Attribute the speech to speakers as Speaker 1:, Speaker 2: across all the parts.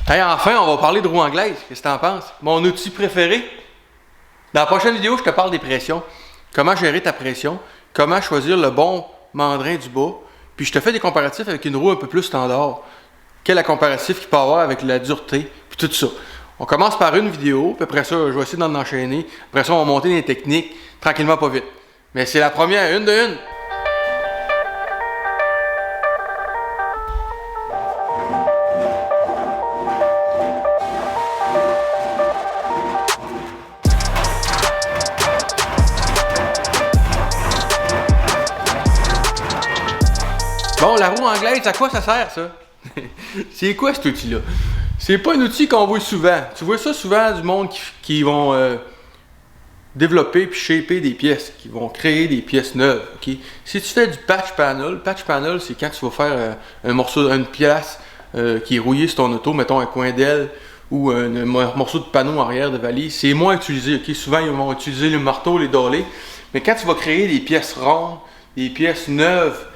Speaker 1: Hey, enfin, on va parler de roue anglaise. Qu'est-ce que t'en penses? Mon outil préféré? Dans la prochaine vidéo, je te parle des pressions. Comment gérer ta pression, comment choisir le bon mandrin du bas, puis je te fais des comparatifs avec une roue un peu plus standard. Quel est le comparatif qu'il peut avoir avec la dureté, puis tout ça. On commence par une vidéo, puis après ça, je vais essayer d'en enchaîner. Après ça, on va monter des techniques, tranquillement, pas vite. Mais c'est la première, une de une. Bon, la roue anglaise, à quoi ça sert, ça? C'est quoi cet outil-là? C'est pas un outil qu'on voit souvent. Tu vois ça souvent du monde qui vont développer puis shaper des pièces, qui vont créer des pièces neuves. Okay? Si tu fais du patch panel, c'est quand tu vas faire un morceau, une pièce qui est rouillée sur ton auto, mettons un coin d'aile ou un morceau de panneau arrière de valise. C'est moins utilisé. Okay? Souvent, ils vont utiliser le marteau, les dolés. Mais quand tu vas créer des pièces rondes, des pièces neuves,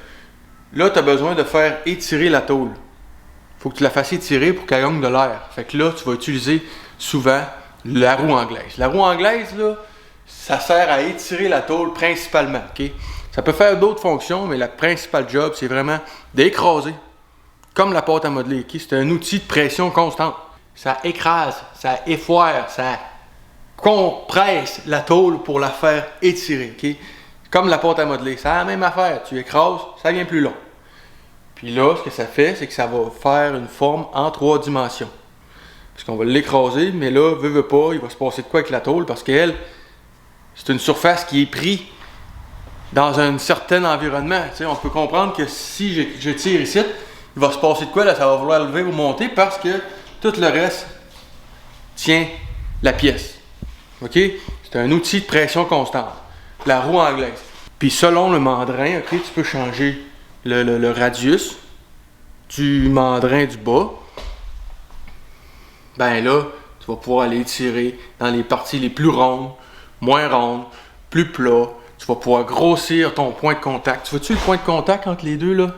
Speaker 1: là, tu as besoin de faire étirer la tôle. Il faut que tu la fasses étirer pour qu'elle gagne de l'air. Fait que là, tu vas utiliser souvent la roue anglaise. La roue anglaise, là, ça sert à étirer la tôle principalement. Okay? Ça peut faire d'autres fonctions, mais la principale job, c'est vraiment d'écraser. Comme la pâte à modeler. Okay? C'est un outil de pression constante. Ça écrase, ça effoire, ça compresse la tôle pour la faire étirer. Okay? Comme la pâte à modeler. C'est la même affaire. Tu écrases, ça devient plus long. Puis là, ce que ça fait, c'est que ça va faire une forme en 3 dimensions. Parce qu'on va l'écraser, mais là, veut pas, il va se passer de quoi avec la tôle, parce qu'elle, c'est une surface qui est prise dans un certain environnement. Tu sais, on peut comprendre que si je tire ici, il va se passer de quoi, là, ça va vouloir lever ou monter, parce que tout le reste tient la pièce. OK? C'est un outil de pression constante. La roue anglaise. Puis selon le mandrin, okay, tu peux changer le radius du mandrin du bas. Ben là, tu vas pouvoir aller tirer dans les parties les plus rondes, moins rondes, plus plats. Tu vas pouvoir grossir ton point de contact. Tu vois-tu le point de contact entre les deux, là?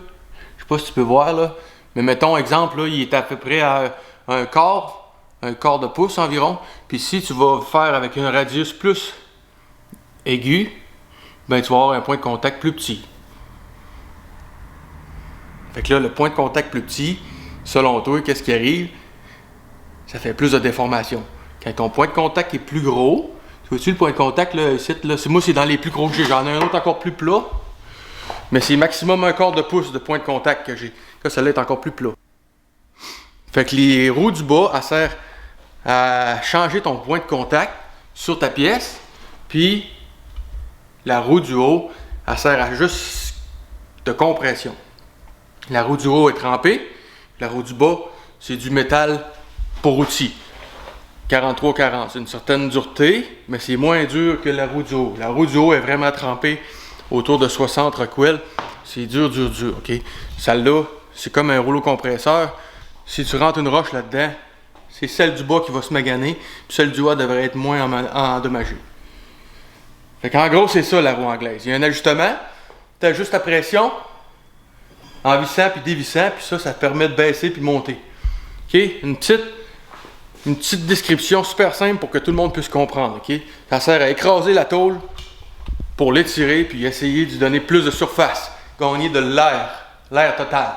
Speaker 1: Je sais pas si tu peux voir, là. Mais mettons, exemple, là, il est à peu près à un quart de pouce environ. Puis si tu vas faire avec un radius plus aigu, ben tu vas avoir un point de contact plus petit. Fait que là, le point de contact plus petit, selon toi, qu'est-ce qui arrive? Ça fait plus de déformation. Quand ton point de contact est plus gros, tu vois-tu le point de contact, là, ici, là, moi, c'est dans les plus gros que j'ai. J'en ai un autre encore plus plat, mais c'est maximum un quart de pouce de point de contact que j'ai. Là, celle-là est encore plus plat. Fait que les roues du bas, elles servent à changer ton point de contact sur ta pièce, puis la roue du haut, elle sert à juste de compression. La roue du haut est trempée, la roue du bas, c'est du métal pour outil. 43-40, c'est une certaine dureté, mais c'est moins dur que la roue du haut. La roue du haut est vraiment trempée autour de 60 recoils. C'est dur, ok? Celle-là, c'est comme un rouleau compresseur. Si tu rentres une roche là-dedans, c'est celle du bas qui va se maganer, puis celle du haut devrait être moins endommagée. Fait qu'en gros, c'est ça la roue anglaise. Il y a un ajustement, tu ajustes ta pression en vissant puis dévissant, puis ça te permet de baisser puis de monter. OK? Une petite description super simple pour que tout le monde puisse comprendre. OK? Ça sert à écraser la tôle pour l'étirer puis essayer de lui donner plus de surface, gagner de l'air total.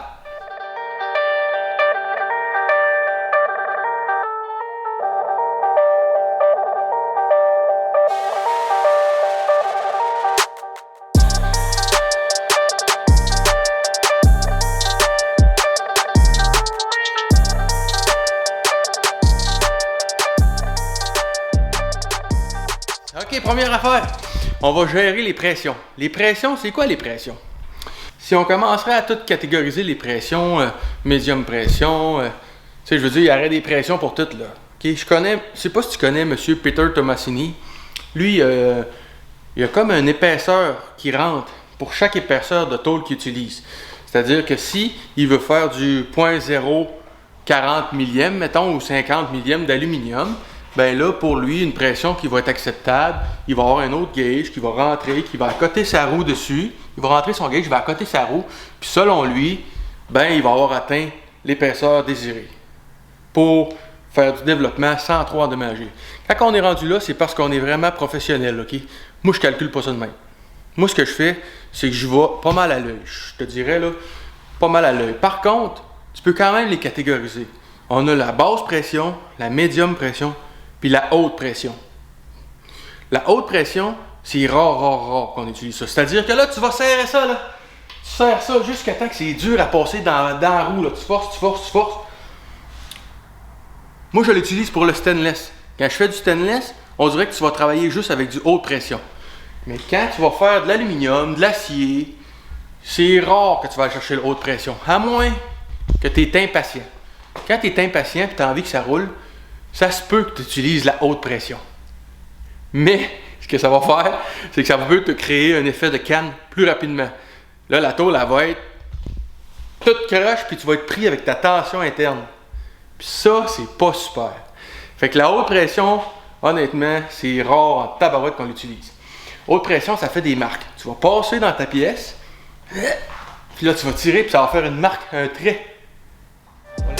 Speaker 1: OK, première affaire, on va gérer les pressions. Les pressions, c'est quoi les pressions? Si on commencerait à tout catégoriser les pressions, médium pression, tu sais, je veux dire, il y aurait des pressions pour toutes, là. OK, je sais pas si tu connais M. Peter Tomasini. Lui, il y a comme une épaisseur qui rentre pour chaque épaisseur de tôle qu'il utilise. C'est-à-dire que si il veut faire du 0.040 millième, mettons, ou 50 millième d'aluminium, ben là, pour lui, une pression qui va être acceptable, il va avoir un autre gauge qui va rentrer, qui va accoter sa roue dessus. Il va rentrer son gauge, il va accoter sa roue. Puis selon lui, ben il va avoir atteint l'épaisseur désirée. pour faire du développement sans trop endommager. Quand on est rendu là, c'est parce qu'on est vraiment professionnel, OK? Moi, je calcule pas ça de même. Moi, ce que je fais, c'est que je vais pas mal à l'œil. Je te dirais, là, pas mal à l'œil. Par contre, tu peux quand même les catégoriser. On a la basse pression, la médium pression, puis la haute pression. La haute pression, c'est rare qu'on utilise ça. C'est-à-dire que là, tu vas serrer ça, là. Tu serres ça jusqu'à temps que c'est dur à passer dans la roue, là. Tu forces. Moi, je l'utilise pour le stainless. Quand je fais du stainless, on dirait que tu vas travailler juste avec du haute pression. Mais quand tu vas faire de l'aluminium, de l'acier, c'est rare que tu vas aller chercher la haute pression. À moins que tu es impatient. Quand tu es impatient et tu as envie que ça roule, ça se peut que tu utilises la haute pression. Mais ce que ça va faire, c'est que ça peut te créer un effet de canne plus rapidement. Là, la tôle, elle va être toute croche, puis tu vas être pris avec ta tension interne. Puis ça, c'est pas super. Fait que la haute pression, honnêtement, c'est rare en tabarouette qu'on l'utilise. Haute pression, ça fait des marques. Tu vas passer dans ta pièce, puis là, tu vas tirer, puis ça va faire une marque, un trait. Voilà.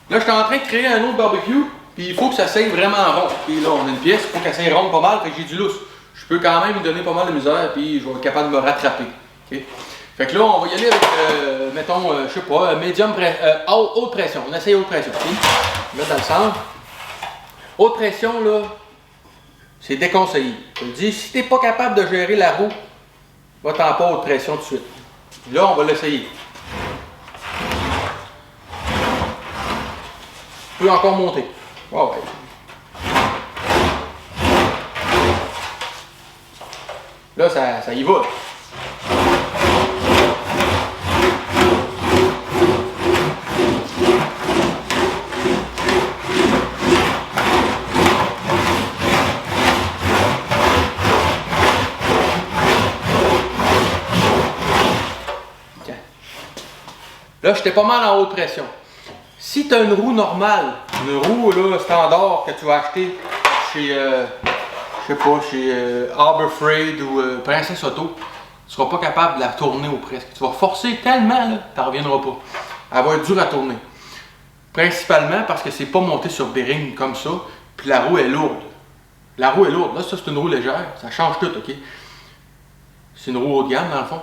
Speaker 1: Là, je suis en train de créer un autre barbecue, puis il faut que ça saigne vraiment rond. Puis là, on a une pièce, il faut qu'elle saigne ronde pas mal, fait que j'ai du lousse. Je peux quand même lui donner pas mal de misère, puis je vais être capable de me rattraper. Okay? Fait que là, on va y aller avec, mettons, je sais pas, haute pression. On essaye haute pression. Okay? Mettre dans le centre. Haute pression, là, c'est déconseillé. Je te dis, si tu n'es pas capable de gérer la roue, va-t'en pas haute pression tout de suite. Là, on va l'essayer. Tu peux encore monter. Oh, ouais. Là, ça y va. Là, j'étais pas mal en haute pression. Si tu as une roue normale, une roue là, standard que tu vas acheter chez, je sais pas, chez Harbor Freight ou Princess Auto, tu seras pas capable de la tourner ou presque. Tu vas forcer tellement, là, tu n'en reviendras pas. Elle va être dure à tourner. Principalement parce que c'est pas monté sur bearing comme ça, puis la roue est lourde. La roue est lourde. Là, ça, c'est une roue légère. Ça change tout, OK? C'est une roue haut de gamme, dans le fond.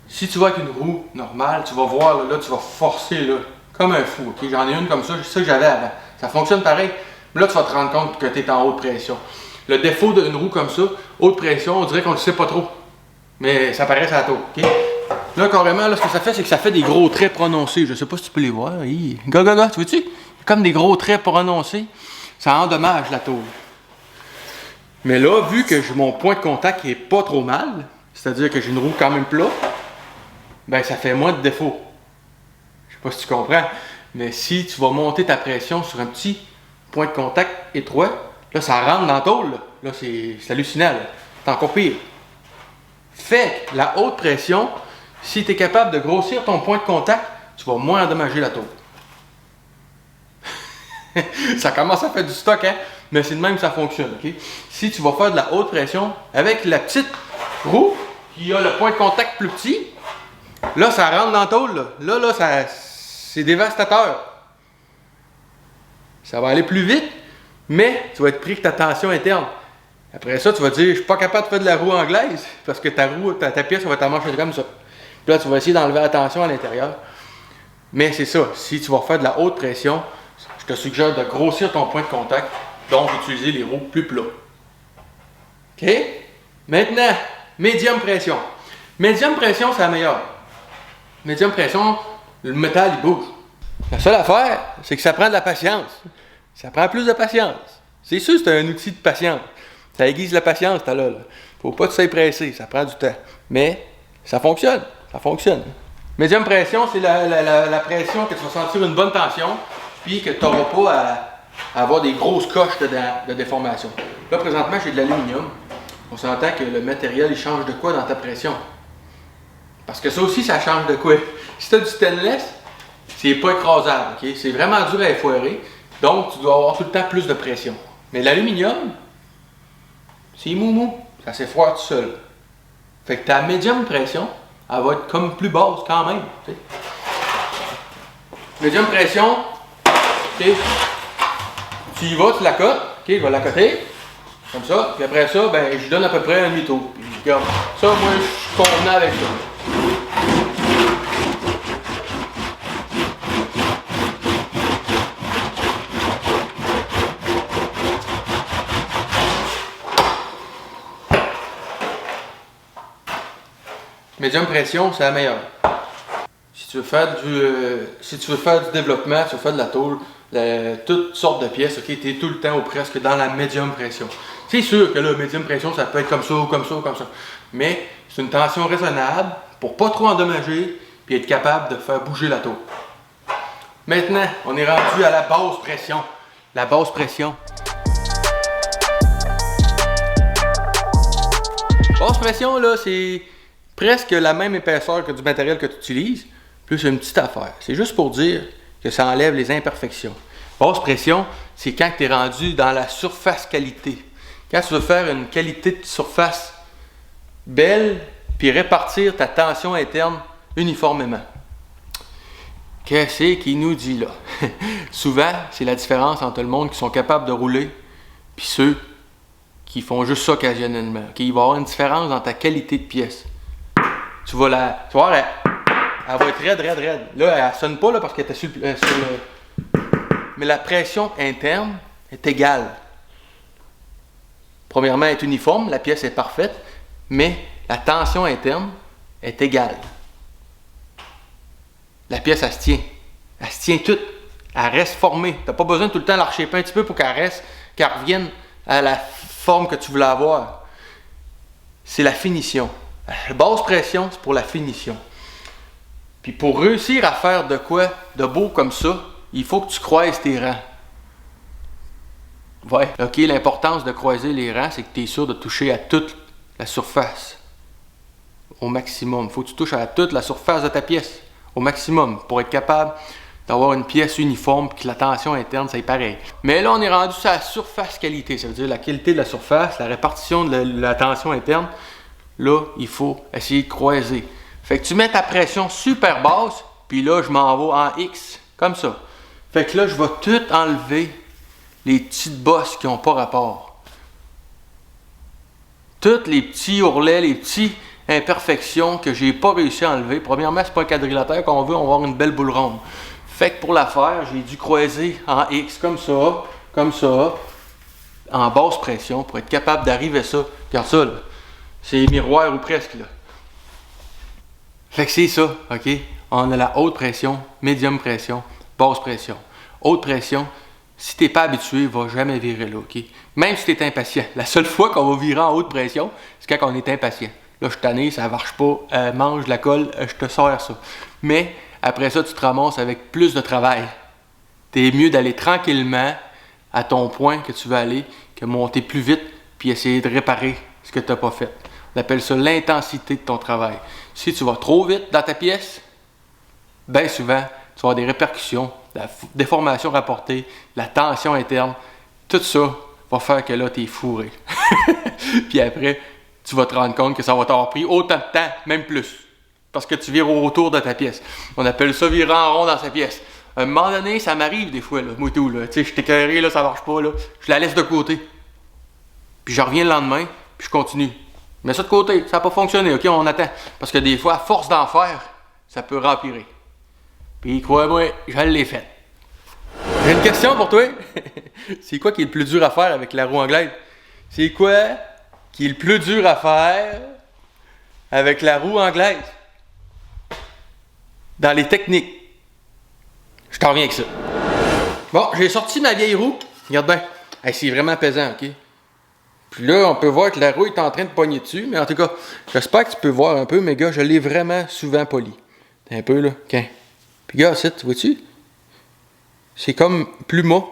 Speaker 1: Si tu vas avec une roue normale, tu vas voir, là, tu vas forcer, là, comme un fou, OK? J'en ai une comme ça, c'est ça que j'avais avant. Ça fonctionne pareil. Mais là, tu vas te rendre compte que tu es en haute pression. Le défaut d'une roue comme ça, haute pression, on dirait qu'on ne le sait pas trop. Mais ça paraît à la tôle, OK? Là, carrément, là, ce que ça fait, c'est que ça fait des gros traits prononcés. Je ne sais pas si tu peux les voir. Gaga, tu vois-tu? Comme des gros traits prononcés. Ça endommage la tôle. Mais là, vu que mon point de contact est pas trop mal, c'est-à-dire que j'ai une roue quand même plate, ben ça fait moins de défauts. Je sais pas si tu comprends, mais si tu vas monter ta pression sur un petit point de contact étroit, là ça rentre dans la tôle, là c'est hallucinant, c'est encore pire. Fait que la haute pression, si tu es capable de grossir ton point de contact, tu vas moins endommager la tôle. Ça commence à faire du stock, hein? Mais c'est de même que ça fonctionne, ok? Si tu vas faire de la haute pression avec la petite roue qui a le point de contact plus petit, là, ça rentre dans la tôle. Là, c'est dévastateur. Ça va aller plus vite, mais tu vas être pris avec ta tension interne. Après ça, tu vas te dire, je suis pas capable de faire de la roue anglaise parce que ta roue, ta pièce, va t'en marcher comme ça. Puis là, tu vas essayer d'enlever la tension à l'intérieur. Mais c'est ça, si tu vas faire de la haute pression, je te suggère de grossir ton point de contact, donc utiliser les roues plus plats. OK? Maintenant, médium pression. Médium pression, c'est la meilleure. Médium pression, le métal, il bouge. La seule affaire, c'est que ça prend de la patience. Ça prend plus de patience. C'est sûr que c'est un outil de patience. Ça aiguise la patience, t'as là. Faut pas s'empresser, ça prend du temps. Mais ça fonctionne. Ça fonctionne. Médium pression, c'est la pression que tu vas sentir une bonne tension, puis que tu n'auras pas à avoir des grosses coches de déformation. Là, présentement, j'ai de l'aluminium. On s'entend que le matériel, il change de quoi dans ta pression? Parce que ça aussi, ça change de quoi? Si tu as du stainless, c'est pas écrasable, ok? C'est vraiment dur à effoirer, donc tu dois avoir tout le temps plus de pression. Mais l'aluminium, c'est mou, ça s'effoire tout seul. Fait que ta médium pression, elle va être comme plus basse quand même. T'sais. Médium pression, okay. Tu y vas, tu la cotes, ok, je vais la coter, comme ça, puis après ça, ben, je donne à peu près un demi-tour. Puis regarde, ça, moi, je suis convenant avec ça. Médium pression, c'est la meilleure. Si tu veux faire du développement, tu veux faire de la tôle, toutes sortes de pièces, ok, tu es tout le temps ou presque dans la médium pression. C'est sûr que la médium pression, ça peut être comme ça ou comme ça ou comme ça. Mais c'est une tension raisonnable pour pas trop endommager et être capable de faire bouger la tôle. Maintenant, on est rendu à la basse pression. La basse pression. Basse pression, là, c'est presque la même épaisseur que du matériel que tu utilises, plus une petite affaire. C'est juste pour dire que ça enlève les imperfections. Basse pression, c'est quand tu es rendu dans la surface qualité. Quand tu veux faire une qualité de surface belle, puis répartir ta tension interne uniformément. Qu'est-ce qu'il nous dit là? Souvent, c'est la différence entre le monde qui sont capables de rouler, puis ceux qui font juste ça occasionnellement. Okay? Il va y avoir une différence dans ta qualité de pièce. Tu vas voir, elle va être raide. Là, elle ne sonne pas là, parce qu'elle était sur le... Mais la pression interne est égale. Premièrement, elle est uniforme, la pièce est parfaite, mais la tension interne est égale. La pièce, elle se tient. Elle se tient toute. Elle reste formée. Tu n'as pas besoin de tout le temps l'archer un petit peu pour qu'elle revienne à la forme que tu voulais avoir. C'est la finition. La basse pression, c'est pour la finition. Puis pour réussir à faire de quoi de beau comme ça, il faut que tu croises tes rangs. Ouais, ok, l'importance de croiser les rangs, c'est que tu es sûr de toucher à toute la surface. Au maximum. Il faut que tu touches à toute la surface de ta pièce. Au maximum. Pour être capable d'avoir une pièce uniforme et que la tension interne, c'est pareil. Mais là, on est rendu sur la surface qualité. Ça veut dire la qualité de la surface, la répartition de la tension interne. Là, il faut essayer de croiser. Fait que tu mets ta pression super basse, puis là, je m'en vais en X, comme ça. Fait que là, je vais tout enlever les petites bosses qui n'ont pas rapport. Toutes les petits ourlets, les petites imperfections que j'ai pas réussi à enlever. Premièrement, c'est pas un quadrilatère qu'on veut, on va avoir une belle boule ronde. Fait que pour la faire, j'ai dû croiser en X, comme ça, en basse pression, pour être capable d'arriver à ça. Regarde ça, là. C'est miroir ou presque, là. Fait que c'est ça, ok? On a la haute pression, médium pression, basse pression. Haute pression, si t'es pas habitué, va jamais virer là, ok? Même si t'es impatient. La seule fois qu'on va virer en haute pression, c'est quand on est impatient. Là, je suis tanné, ça marche pas, mange la colle, je te sers ça. Mais après ça, tu te ramasses avec plus de travail. T'es mieux d'aller tranquillement à ton point que tu veux aller, que monter plus vite, puis essayer de réparer ce que tu n'as pas fait. On appelle ça l'intensité de ton travail. Si tu vas trop vite dans ta pièce, bien souvent, tu vas avoir des répercussions, la déformation rapportée, la tension interne. Tout ça va faire que là, tu es fourré. Puis après, tu vas te rendre compte que ça va t'avoir pris autant de temps, même plus. Parce que tu vires autour de ta pièce. On appelle ça virer en rond dans sa pièce. À un moment donné, ça m'arrive des fois, là, moi tout, là. Tu sais, je suis écœuré, là, ça marche pas, là. Je la laisse de côté. Puis je reviens le lendemain, puis je continue. Mets ça de côté, ça n'a pas fonctionné, ok, on attend. Parce que des fois, à force d'en faire, ça peut rempirer. Puis crois-moi, je l'ai fait. J'ai une question pour toi. C'est quoi qui est le plus dur à faire avec la roue anglaise? C'est quoi qui est le plus dur à faire avec la roue anglaise? Dans les techniques. Je t'en reviens avec ça. Bon, j'ai sorti ma vieille roue. Regarde bien. Hey, c'est vraiment pesant, ok? Puis là, on peut voir que la roue est en train de pogner dessus. Mais en tout cas, j'espère que tu peux voir un peu, mais gars, je l'ai vraiment souvent poli. Un peu, là. Tiens. Puis gars, tu vois-tu? C'est comme plus mat.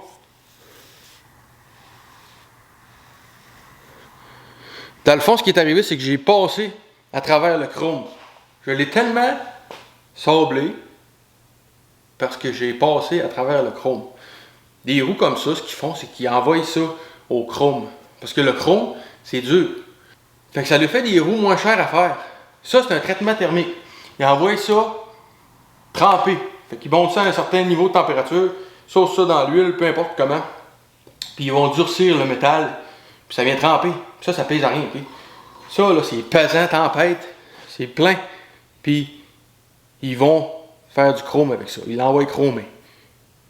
Speaker 1: Dans le fond, ce qui est arrivé, c'est que j'ai passé à travers le chrome. Je l'ai tellement sablé parce que j'ai passé à travers le chrome. Des roues comme ça, ce qu'ils font, c'est qu'ils envoient ça au chrome. Parce que le chrome, c'est dur. Fait que ça lui fait des roues moins chères à faire. Ça, c'est un traitement thermique. Il envoie ça trempé. Fait qu'ils montent ça à un certain niveau de température, sauce ça dans l'huile, peu importe comment. Puis ils vont durcir le métal, puis ça vient tremper. Ça pèse à rien, ok? Ça, là, c'est pesant, tempête, c'est plein. Puis ils vont faire du chrome avec ça. Ils l'envoient chromé.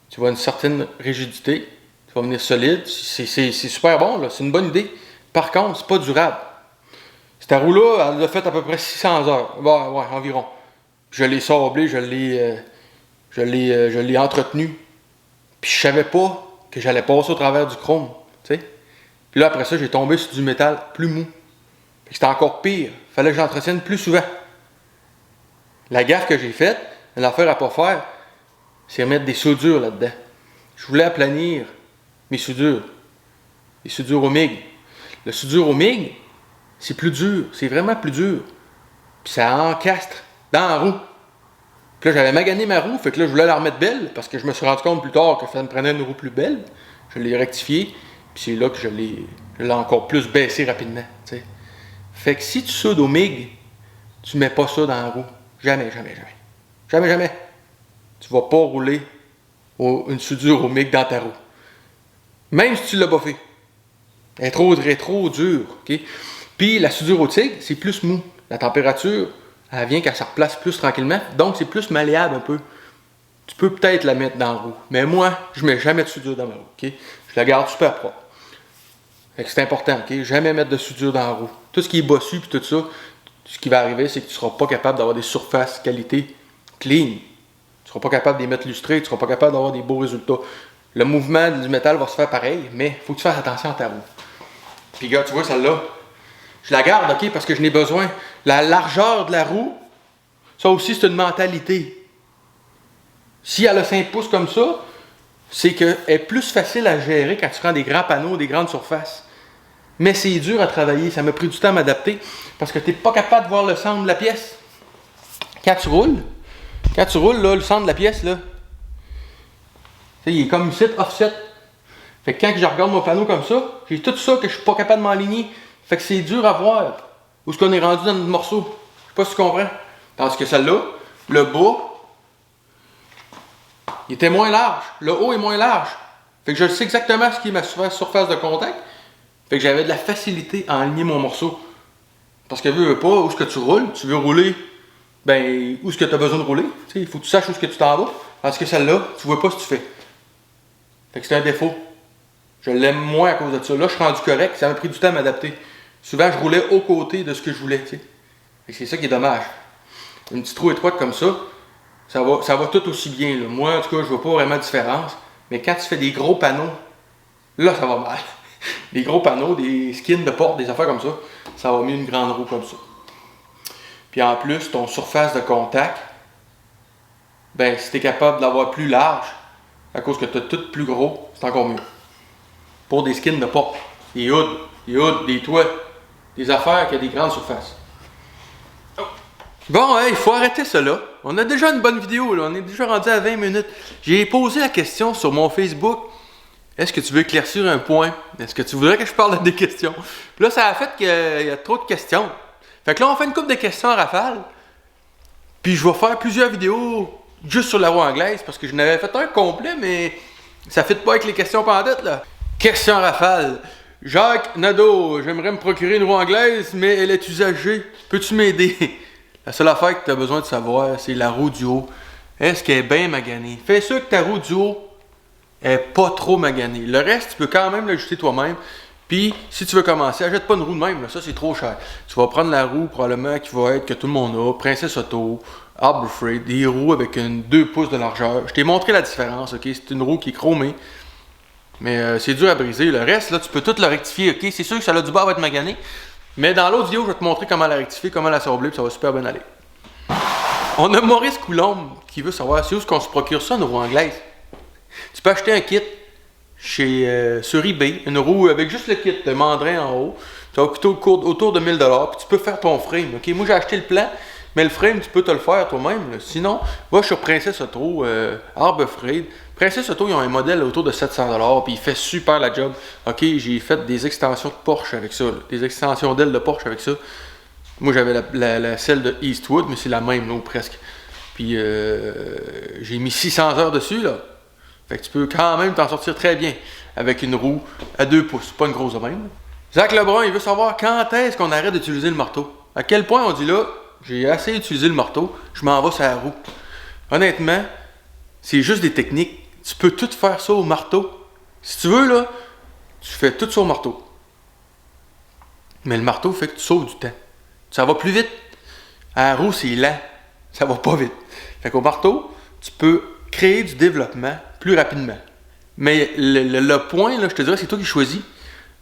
Speaker 1: Tu vois une certaine rigidité, tu vas venir solide. C'est super bon, là. C'est une bonne idée. Par contre, c'est pas durable. Cette roue-là, elle l'a fait à peu près 600 heures. Ouais, environ. Je l'ai sablé, je l'ai entretenu. Puis je savais pas que j'allais passer au travers du chrome. Tu sais? Puis là, après ça, j'ai tombé sur du métal plus mou. C'était encore pire. Fallait que j'entretienne plus souvent. La gaffe que j'ai faite, l'affaire à pas faire, c'est mettre des soudures là-dedans. Je voulais aplanir mes soudures. Les soudures au MIG. Le soudure au MIG, c'est plus dur. C'est vraiment plus dur. Puis ça encastre dans la roue. Puis là, j'avais magané ma roue, fait que là, je voulais la remettre belle, parce que je me suis rendu compte plus tard que ça me prenait une roue plus belle. Je l'ai rectifié, puis c'est là que je l'ai encore plus baissé rapidement. T'sais. Fait que si tu soudes au MIG, tu mets pas ça dans la roue. Jamais. Tu vas pas rouler une soudure au MIG dans ta roue. Même si tu l'as pas fait. Elle est trop dure. Okay? Puis la soudure au TIG, c'est plus mou. La température, elle vient qu'elle se replace plus tranquillement. Donc c'est plus malléable un peu. Tu peux peut-être la mettre dans la roue. Mais moi, je mets jamais de soudure dans ma roue. Okay? Je la garde super propre. Fait que c'est important. Okay? Jamais mettre de soudure dans la roue. Tout ce qui est bossu et tout ça, ce qui va arriver, c'est que tu ne seras pas capable d'avoir des surfaces qualité clean. Tu ne seras pas capable de les mettre lustrées, tu ne seras pas capable d'avoir des beaux résultats. Le mouvement du métal va se faire pareil, mais il faut que tu fasses attention à ta roue. Puis gars, tu vois celle-là, je la garde, ok, parce que je n'ai besoin. La largeur de la roue, ça aussi c'est une mentalité. Si elle a 5 pouces comme ça, c'est qu'elle est plus facile à gérer quand tu prends des grands panneaux, des grandes surfaces. Mais c'est dur à travailler, ça m'a pris du temps à m'adapter parce que tu n'es pas capable de voir le centre de la pièce. Quand tu roules, là, le centre de la pièce, là, il est comme ici, offset. Fait que quand je regarde mon panneau comme ça, j'ai tout ça que je suis pas capable de m'aligner. Fait que c'est dur à voir où est-ce qu'on est rendu dans notre morceau. Je sais pas si tu comprends. Tandis que celle-là, le bas, il était moins large. Le haut est moins large. Fait que je sais exactement ce qui est ma surface de contact. Fait que j'avais de la facilité à aligner mon morceau. Parce que veux pas, où est-ce que tu roules, tu veux rouler, ben, où est-ce que tu as besoin de rouler. T'sais, il faut que tu saches où est-ce que tu t'en vas. Parce que celle-là, tu vois pas ce que tu fais. Fait que c'est un défaut. Je l'aime moins à cause de ça. Là, je suis rendu correct, ça m'a pris du temps à m'adapter. Souvent, je roulais aux côtés de ce que je voulais. T'sais. Fait que c'est ça qui est dommage. Une petite roue étroite comme ça, ça va tout aussi bien. Là. Moi, en tout cas, je vois pas vraiment de différence. Mais quand tu fais des gros panneaux, là, ça va mal. Des gros panneaux, des skins de porte, des affaires comme ça va mieux une grande roue comme ça. Puis en plus, ton surface de contact, ben si tu es capable d'avoir plus large, à cause que tu as tout plus gros, c'est encore mieux. Pour des skins de porte, des hoods, des toits, des affaires qui ont des grandes surfaces. Bon, il faut arrêter cela. On a déjà une bonne vidéo, là. On est déjà rendu à 20 minutes. J'ai posé la question sur mon Facebook. Est-ce que tu veux éclaircir un point? Est-ce que tu voudrais que je parle de des questions? Puis là, ça a fait qu'il y a trop de questions. Fait que là, on fait une couple de questions en rafale. Puis je vais faire plusieurs vidéos juste sur la roue anglaise parce que je n'avais fait un complet, mais ça ne fit pas avec les questions pendantes, là. Question en rafale. Jacques Nadeau, j'aimerais me procurer une roue anglaise, mais elle est usagée. Peux-tu m'aider? La seule affaire que tu as besoin de savoir, c'est la roue du haut. Est-ce qu'elle est bien maganée? Fais sûr que ta roue du haut est pas trop maganée. Le reste, tu peux quand même l'ajuster toi-même. Puis, si tu veux commencer, achète pas une roue de même, là, ça c'est trop cher. Tu vas prendre la roue probablement qui va être que tout le monde a, Princess Auto, Harbor Freight, des roues avec 2 pouces de largeur. Je t'ai montré la différence, ok? C'est une roue qui est chromée. Mais c'est dur à briser. Le reste, là, tu peux tout le rectifier, ok? C'est sûr que ça a du bas à être magané. Mais dans l'autre vidéo, je vais te montrer comment la rectifier, comment la sabler, puis ça va super bien aller. On a Maurice Coulombe qui veut savoir c'est où est-ce qu'on se procure ça, une roue anglaise. Tu peux acheter un kit sur eBay, une roue avec juste le kit de mandrin en haut. Ça va coûter autour de 1000$, puis tu peux faire ton frame. Okay? Moi, j'ai acheté le plan, Mais le frame, tu peux te le faire toi-même. Là. Sinon, va sur Princess Auto, Arbe Freight. Princess Auto, ils ont un modèle autour de 700$, puis il fait super la job. Ok, j'ai fait des extensions de Porsche avec ça, là. Des extensions d'ailes de Porsche avec ça. Moi, j'avais celle de Eastwood, mais c'est la même, là, ou presque. Puis, j'ai mis 600 heures dessus, là. Fait que tu peux quand même t'en sortir très bien avec une roue à 2 pouces, pas une grosse de même. Zach Lebrun, il veut savoir quand est-ce qu'on arrête d'utiliser le marteau. À quel point on dit là, j'ai assez utilisé le marteau, je m'en vais sur la roue. Honnêtement, c'est juste des techniques. Tu peux tout faire ça au marteau. Si tu veux, là, tu fais tout ça au marteau. Mais le marteau fait que tu sauves du temps. Ça va plus vite. À la roue, c'est lent. Ça va pas vite. Fait qu'au marteau, tu peux créer du développement plus rapidement. Mais le point, là, je te dirais, c'est toi qui choisis.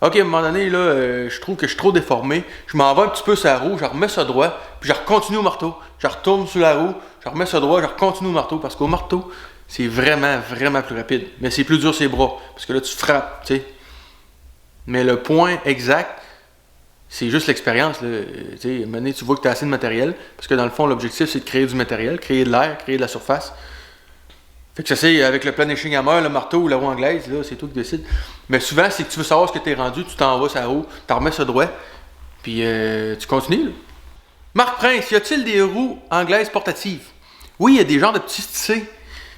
Speaker 1: Ok, à un moment donné, là, je trouve que je suis trop déformé. Je m'en vais un petit peu sur la roue, je remets ça droit, puis je continue au marteau. Je retourne sur la roue, je remets ça droit, je continue au marteau. Parce qu'au marteau, c'est vraiment, vraiment plus rapide. Mais c'est plus dur sur les bras. Parce que là, tu frappes, tu sais. Mais le point exact, c'est juste l'expérience. À un moment donné, tu vois que tu as assez de matériel. Parce que dans le fond, l'objectif, c'est de créer du matériel, créer de l'air, créer de la surface. Fait que ça, c'est avec le planishing hammer, le marteau ou la roue anglaise, là, c'est toi qui décides. Mais souvent, si tu veux savoir ce que tu es rendu, tu t'en vas sur la roue, tu remets ça droit, puis tu continues. Là. Marc Prince, y a-t-il des roues anglaises portatives? Oui, il y a des genres de petits tissés.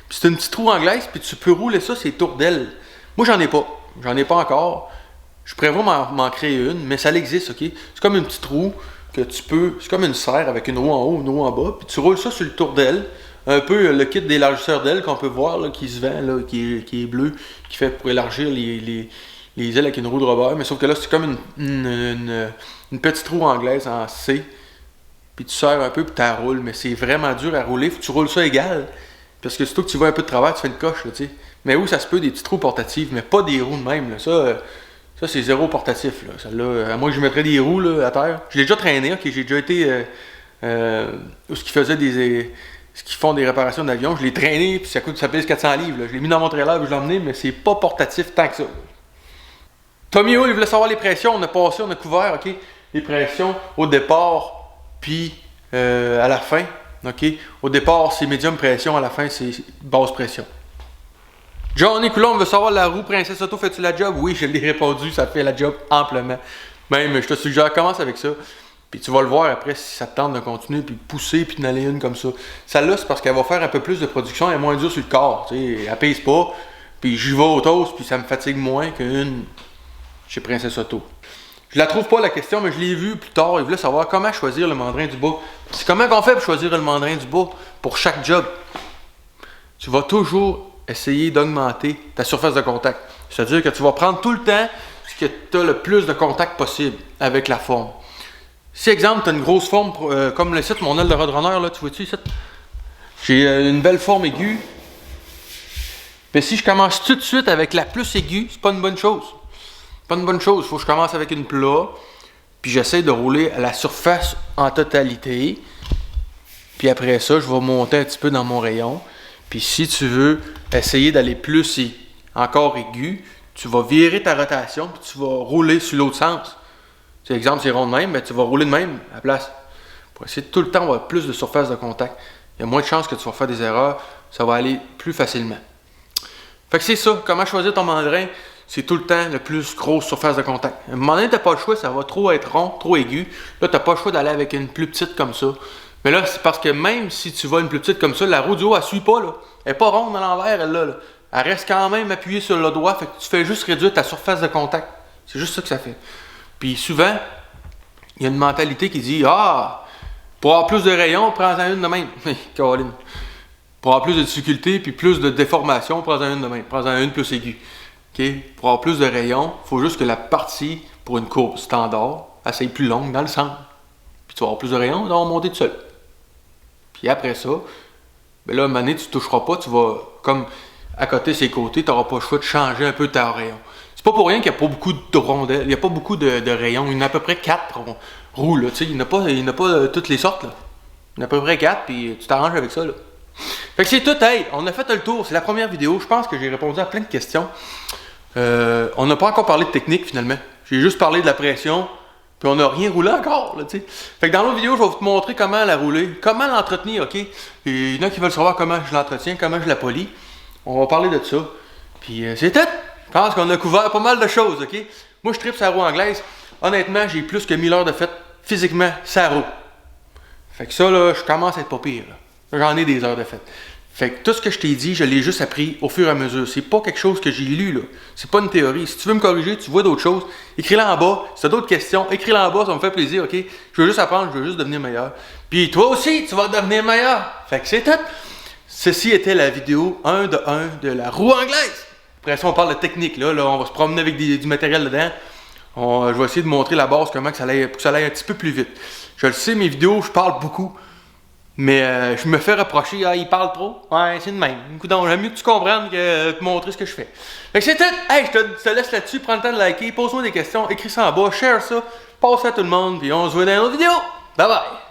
Speaker 1: Puis c'est une petite roue anglaise, puis tu peux rouler ça, c'est tour d'aile. Moi, j'en ai pas. J'en ai pas encore. Je prévois m'en créer une, mais ça existe, ok? C'est comme une petite roue que tu peux. C'est comme une serre avec une roue en haut, une roue en bas, puis tu roules ça sur le tour d'aile. Un peu le kit d'élargisseur d'aile qu'on peut voir là, qui se vend, là, qui est bleu, qui fait pour élargir les ailes avec une roue de Robert. Mais sauf que là, c'est comme une petite roue anglaise en C. Puis tu serres un peu puis tu la roules. Mais c'est vraiment dur à rouler. Faut que tu roules ça égal. Parce que surtout que tu vas un peu de travers, tu fais une coche. Là, tu sais. Mais où ça se peut, des petites roues portatives, mais pas des roues de même. Là. Ça c'est zéro portatif. Là. Celle-là, à moins que je mettrais des roues là, à terre. Je l'ai déjà traîné. Okay, j'ai déjà été où ce qui faisait ce qui font des réparations d'avion, je l'ai traîné, puis ça pèse 400 livres. Là. Je l'ai mis dans mon trailer, puis je l'ai emmené, mais c'est pas portatif tant que ça. Tommy Hull, il voulait savoir les pressions. On a couvert, ok, les pressions au départ, puis à la fin. Ok, au départ, c'est médium pression, à la fin, c'est basse pression. Johnny Coulomb veut savoir la roue Princess Auto, fait-tu la job? Oui, je l'ai répondu, ça fait la job amplement. Même, je te suggère, commence avec ça. Puis tu vas le voir après si ça te tente de continuer, puis de pousser, puis d'en aller une comme ça. Celle-là, c'est parce qu'elle va faire un peu plus de production, elle est moins dure sur le corps. Tu sais, elle pèse pas, puis j'y vais au toast, puis ça me fatigue moins qu'une chez Princess Auto. Je la trouve pas la question, mais je l'ai vue plus tard. Il voulait savoir comment choisir le mandrin du bas. C'est comment qu'on fait pour choisir le mandrin du bas pour chaque job. Tu vas toujours essayer d'augmenter ta surface de contact. C'est-à-dire que tu vas prendre tout le temps ce que tu as le plus de contact possible avec la forme. Si, exemple, tu as une grosse forme, comme le site, mon aile de Roadrunner, là, tu vois-tu ici? J'ai une belle forme aiguë. Mais si je commence tout de suite avec la plus aiguë, c'est pas une bonne chose. Pas une bonne chose. Il faut que je commence avec une plat, puis j'essaie de rouler à la surface en totalité. Puis après ça, je vais monter un petit peu dans mon rayon. Puis si tu veux essayer d'aller plus encore aigu, tu vas virer ta rotation, puis tu vas rouler sur l'autre sens. Si exemple, c'est rond de même, mais tu vas rouler de même à la place. Pour essayer de tout le temps avoir plus de surface de contact. Il y a moins de chances que tu vas faire des erreurs. Ça va aller plus facilement. Fait que c'est ça. Comment choisir ton mandrin? C'est tout le temps le plus grosse surface de contact. À un moment donné, tu n'as pas le choix. Ça va trop être rond, trop aigu. Là, tu n'as pas le choix d'aller avec une plus petite comme ça. Mais là, c'est parce que même si tu vas une plus petite comme ça, la roue du haut, elle ne suit pas. Là. Elle n'est pas ronde à l'envers, elle là. Elle reste quand même appuyée sur le doigt. Fait que tu fais juste réduire ta surface de contact. C'est juste ça que ça fait. Puis souvent, il y a une mentalité qui dit « Ah, pour avoir plus de rayons, prends-en une de même. » Caroline. Pour avoir plus de difficultés puis plus de déformation, prends-en une de même. Prends-en une plus aiguë. Okay? Pour avoir plus de rayons, il faut juste que la partie, pour une courbe standard, elle soit plus longue dans le centre. Puis tu vas avoir plus de rayons, elle va monter tout seul. Puis après ça, ben là, à un moment donné, tu ne toucheras pas, tu vas, comme à côté, ses côtés, tu n'auras pas le choix de changer un peu ta rayon. C'est pas pour rien qu'il n'y a pas beaucoup de rondelles, il n'y a pas beaucoup de rayons. Il y en a à peu près 4 roues, là. Tu sais, il n'y en a pas toutes les sortes, là. Il y en a à peu près 4, puis tu t'arranges avec ça, là. Fait que c'est tout, hey, on a fait le tour, c'est la première vidéo. Je pense que j'ai répondu à plein de questions. On n'a pas encore parlé de technique, finalement. J'ai juste parlé de la pression, Puis on n'a rien roulé encore, là, tu sais. Fait que dans l'autre vidéo, je vais vous montrer comment la rouler, comment l'entretenir, ok? Et il y en a qui veulent savoir comment je l'entretiens, comment je la polis. On va parler de ça. Puis c'est tout. Je pense qu'on a couvert pas mal de choses, ok? Moi, je tripe sa roue anglaise. Honnêtement, j'ai plus que 1000 heures de fête physiquement sa roue. Fait que ça, là, je commence à être pas pire, là. J'en ai des heures de fête. Fait que tout ce que je t'ai dit, je l'ai juste appris au fur et à mesure. C'est pas quelque chose que j'ai lu, là. C'est pas une théorie. Si tu veux me corriger, tu vois d'autres choses, écris-le en bas. Si tu as d'autres questions, écris-le en bas, ça me fait plaisir, ok? Je veux juste apprendre, je veux juste devenir meilleur. Puis toi aussi, tu vas devenir meilleur. Fait que c'est tout. Ceci était la vidéo 1 de la roue anglaise. Après ça, on parle de technique, là. On va se promener avec du matériel dedans. Je vais essayer de montrer la base, comment que ça aille, pour que ça aille un petit peu plus vite. Je le sais, mes vidéos, je parle beaucoup. Mais je me fais reprocher, il parle trop. Ouais, c'est de même. Écoute, j'aime mieux que tu comprennes que de montrer ce que je fais. Fait que c'est tout. Hey, je te laisse là-dessus. Prends le temps de liker, pose-moi des questions, écris ça en bas, share ça, passe ça à tout le monde, puis on se voit dans une autre vidéo. Bye bye!